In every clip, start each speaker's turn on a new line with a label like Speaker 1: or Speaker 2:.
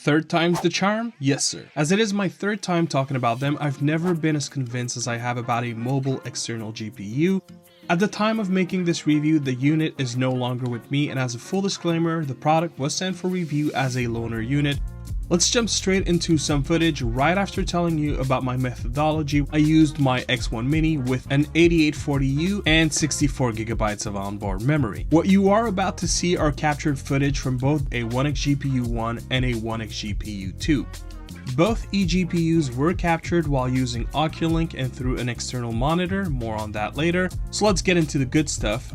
Speaker 1: Third time's the charm? Yes sir. As it is my third time talking about them, I've never been as convinced as I have about a mobile external GPU. At the time of making this review, the unit is no longer with me, and as a full disclaimer, the product was sent for review as a loaner unit. Let's jump straight into some footage. Right after telling you about my methodology, I used my X1 Mini with an 8840U and 64GB of onboard memory. What you are about to see are captured footage from both a OneXGPU 1 and a OneXGPU 2. Both eGPUs were captured while using Oculink and through an external monitor, more on that later. So let's get into the good stuff.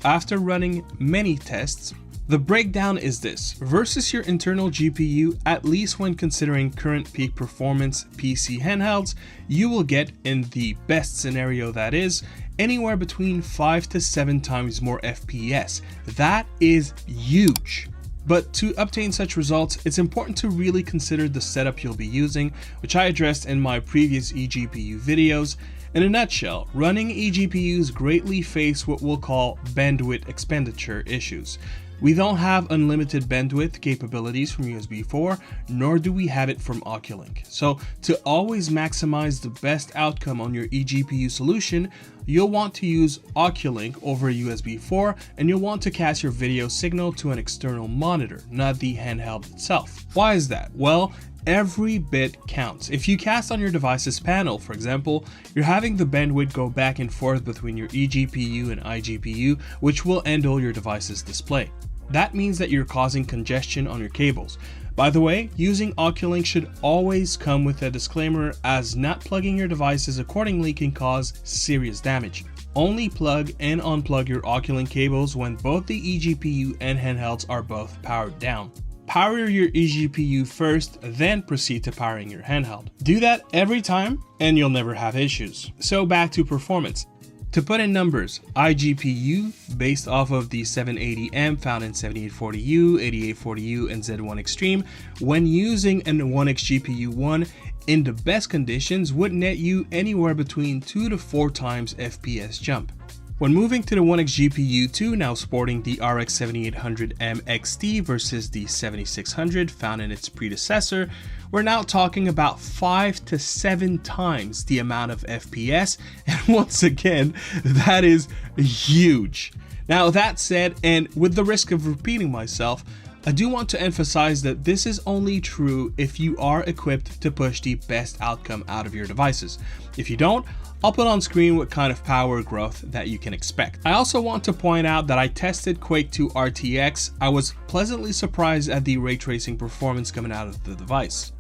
Speaker 1: After running many tests, the breakdown is this. Versus your internal GPU, at least when considering current peak performance PC handhelds, you will get, in the best scenario that is, anywhere between 5 to 7 times more FPS. That is huge. But to obtain such results, it's important to really consider the setup you'll be using, which I addressed in my previous eGPU videos. In a nutshell, running eGPUs greatly face what we'll call bandwidth expenditure issues. We don't have unlimited bandwidth capabilities from USB 4, nor do we have it from Oculink. So to always maximize the best outcome on your eGPU solution, you'll want to use Oculink over USB 4, and you'll want to cast your video signal to an external monitor, not the handheld itself. Why is that? Well, every bit counts. If you cast on your device's panel, for example, you're having the bandwidth go back and forth between your eGPU and iGPU, which will handle your device's display. That means that you're causing congestion on your cables. By the way, using Oculink should always come with a disclaimer, as not plugging your devices accordingly can cause serious damage. Only plug and unplug your Oculink cables when both the eGPU and handhelds are both powered down. Power your eGPU first, then proceed to powering your handheld. Do that every time and you'll never have issues. So back to performance. To put in numbers, iGPU, based off of the 780M found in 7840U, 8840U, and Z1 Extreme, when using an OneXGPU 1 in the best conditions, would net you anywhere between 2 to 4 times FPS jump. When moving to the OneXGPU 2, now sporting the RX 7800M XT versus the 7600 found in its predecessor, we're now talking about 5 to 7 times the amount of FPS, and once again, that is huge. Now that said, and with the risk of repeating myself, I do want to emphasize that this is only true if you are equipped to push the best outcome out of your devices. If you don't, I'll put on screen what kind of power growth that you can expect. I also want to point out that I tested Quake 2 RTX. I was pleasantly surprised at the ray tracing performance coming out of the device.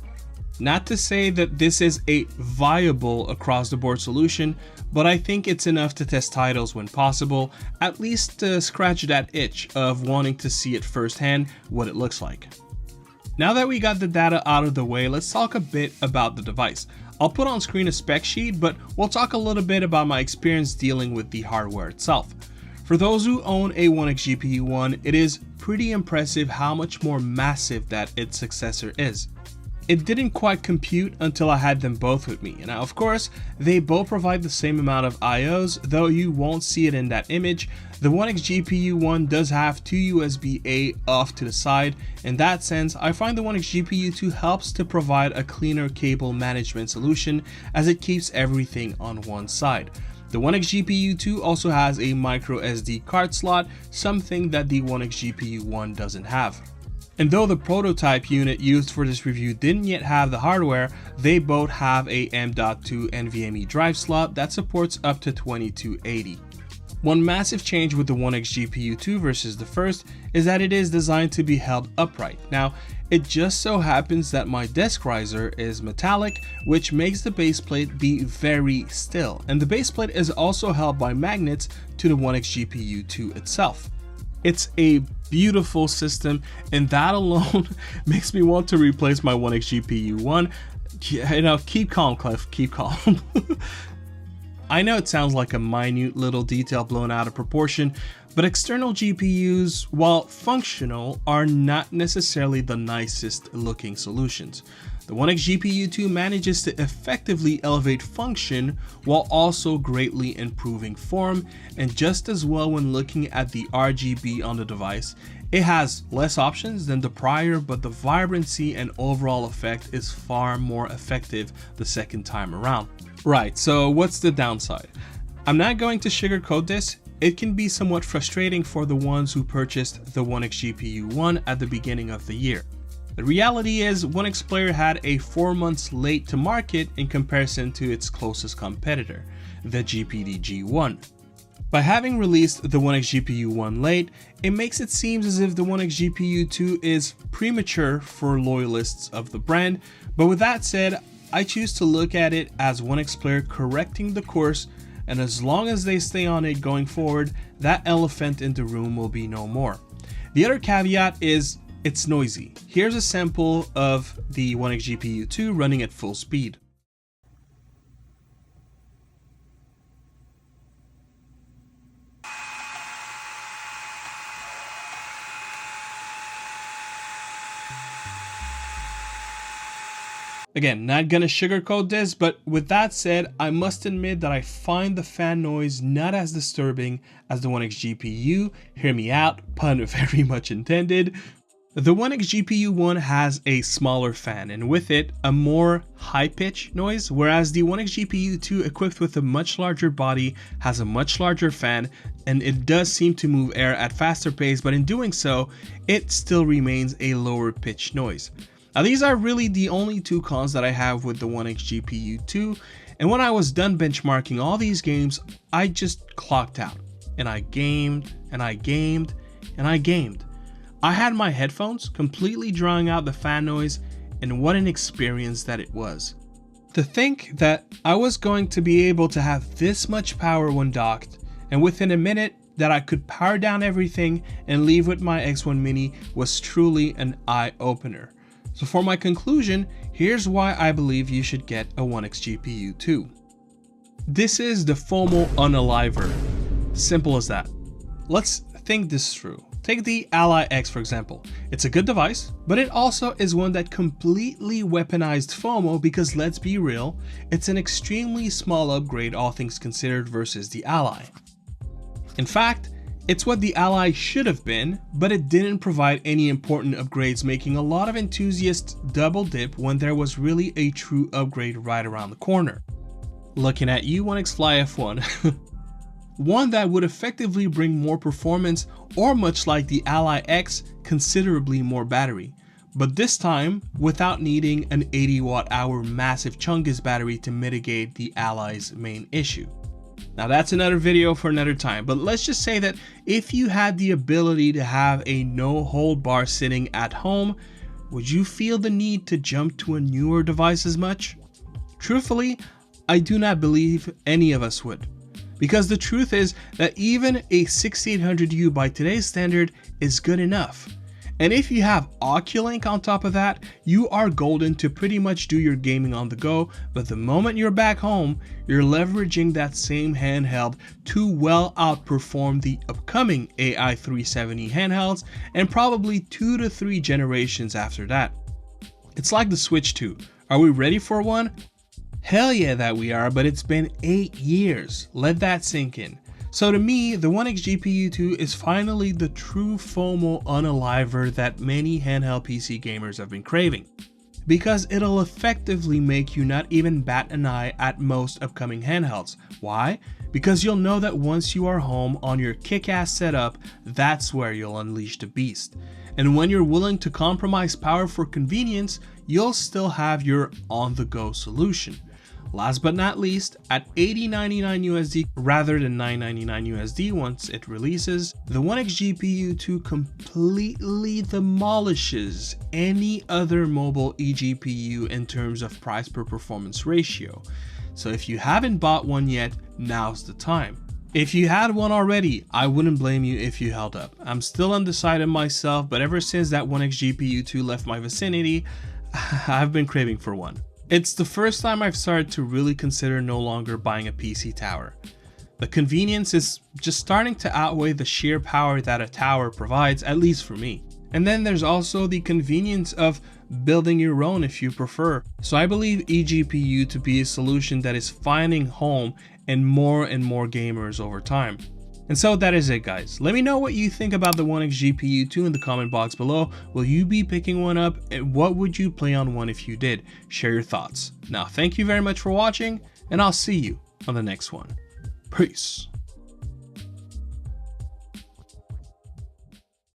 Speaker 1: Not to say that this is a viable across the board solution, but I think it's enough to test titles when possible, at least to scratch that itch of wanting to see it firsthand what it looks like. Now that we got the data out of the way, let's talk a bit about the device. I'll put on screen a spec sheet, but we'll talk a little bit about my experience dealing with the hardware itself. For those who own a OneXGPU 1, it is pretty impressive how much more massive that its successor is. It didn't quite compute until I had them both with me. Now, of course, they both provide the same amount of IOs, though you won't see it in that image. The OneXGPU 1 does have two USB-A off to the side. In that sense, I find the OneXGPU 2 helps to provide a cleaner cable management solution as it keeps everything on one side. The OneXGPU 2 also has a micro SD card slot, something that the OneXGPU 1 doesn't have. And though the prototype unit used for this review didn't yet have the hardware, they both have a M.2 NVMe drive slot that supports up to 2280. One massive change with the OneXGPU 2 versus the first is that it is designed to be held upright. Now, it just so happens that my desk riser is metallic, which makes the base plate be very still, and the base plate is also held by magnets to the OneXGPU 2 itself. It's a beautiful system, and that alone makes me want to replace my OneXGPU 1. You know, keep calm, Cliff, keep calm. I know it sounds like a minute little detail blown out of proportion, but external GPUs, while functional, are not necessarily the nicest looking solutions. The OneXGPU 2 manages to effectively elevate function while also greatly improving form, and just as well when looking at the RGB on the device. It has less options than the prior, but the vibrancy and overall effect is far more effective the second time around. Right, so what's the downside? I'm not going to sugarcoat this. It can be somewhat frustrating for the ones who purchased the OneXGPU 1 at the beginning of the year. The reality is OneXPlayer had a 4 months late to market in comparison to its closest competitor, the GPD-G1. By having released the OneXGPU 1 late, it makes it seem as if the OneXGPU 2 is premature for loyalists of the brand, but with that said, I choose to look at it as OneXPlayer correcting the course, and as long as they stay on it going forward, that elephant in the room will be no more. The other caveat is it's noisy. Here's a sample of the OneXGPU 2 running at full speed. Again, not gonna sugarcoat this, but with that said, I must admit that I find the fan noise not as disturbing as the OneXGPU. Hear me out, pun very much intended. The OneXGPU 1 has a smaller fan, and with it, a more high-pitch noise, whereas the OneXGPU 2, equipped with a much larger body, has a much larger fan, and it does seem to move air at faster pace, but in doing so, it still remains a lower pitch noise. Now, these are really the only two cons that I have with the OneXGPU 2, and when I was done benchmarking all these games, I just clocked out, and I gamed, and I gamed, and I gamed. I had my headphones completely drawing out the fan noise, and what an experience that it was. To think that I was going to be able to have this much power when docked, and within a minute that I could power down everything and leave with my X1 Mini was truly an eye-opener. So for my conclusion, here's why I believe you should get a OneXGPU 2. This is the FOMO Un-Alive-R. Simple as that. Let's think this through. Take the Ally X for example. It's a good device, but it also is one that completely weaponized FOMO because let's be real, it's an extremely small upgrade all things considered versus the Ally. In fact, it's what the Ally should have been, but it didn't provide any important upgrades, making a lot of enthusiasts double dip when there was really a true upgrade right around the corner. Looking at you, OneXFly F1. One that would effectively bring more performance, or much like the Ally X, considerably more battery. But this time, without needing an 80 watt-hour massive Chungus battery to mitigate the Ally's main issue. Now that's another video for another time, but let's just say that if you had the ability to have a no hold bar sitting at home, would you feel the need to jump to a newer device as much? Truthfully, I do not believe any of us would. Because the truth is that even a 6800U by today's standard is good enough. And if you have Oculink on top of that, you are golden to pretty much do your gaming on the go, but the moment you're back home, you're leveraging that same handheld to well outperform the upcoming AI 370 handhelds and probably 2 to 3 generations after that. It's like the Switch 2. Are we ready for one? Hell yeah that we are, but it's been 8 years. Let that sink in. So to me, the OneXGPU 2 is finally the true FOMO Un-Alive-R that many handheld PC gamers have been craving. Because it'll effectively make you not even bat an eye at most upcoming handhelds. Why? Because you'll know that once you are home on your kick-ass setup, that's where you'll unleash the beast. And when you're willing to compromise power for convenience, you'll still have your on-the-go solution. Last but not least, at $80.99 USD rather than $9.99 USD once it releases, the OneXGPU 2 completely demolishes any other mobile eGPU in terms of price per performance ratio. So if you haven't bought one yet, now's the time. If you had one already, I wouldn't blame you if you held up. I'm still undecided myself, but ever since that OneXGPU 2 left my vicinity, I've been craving for one. It's the first time I've started to really consider no longer buying a PC tower. The convenience is just starting to outweigh the sheer power that a tower provides, at least for me. And then there's also the convenience of building your own if you prefer. So I believe eGPU to be a solution that is finding home in more and more gamers over time. And so that is it, guys. Let me know what you think about the OneXGPU 2 in the comment box below. Will you be picking one up, and what would you play on one if you did? Share your thoughts. Now, thank you very much for watching, and I'll see you on the next one. Peace.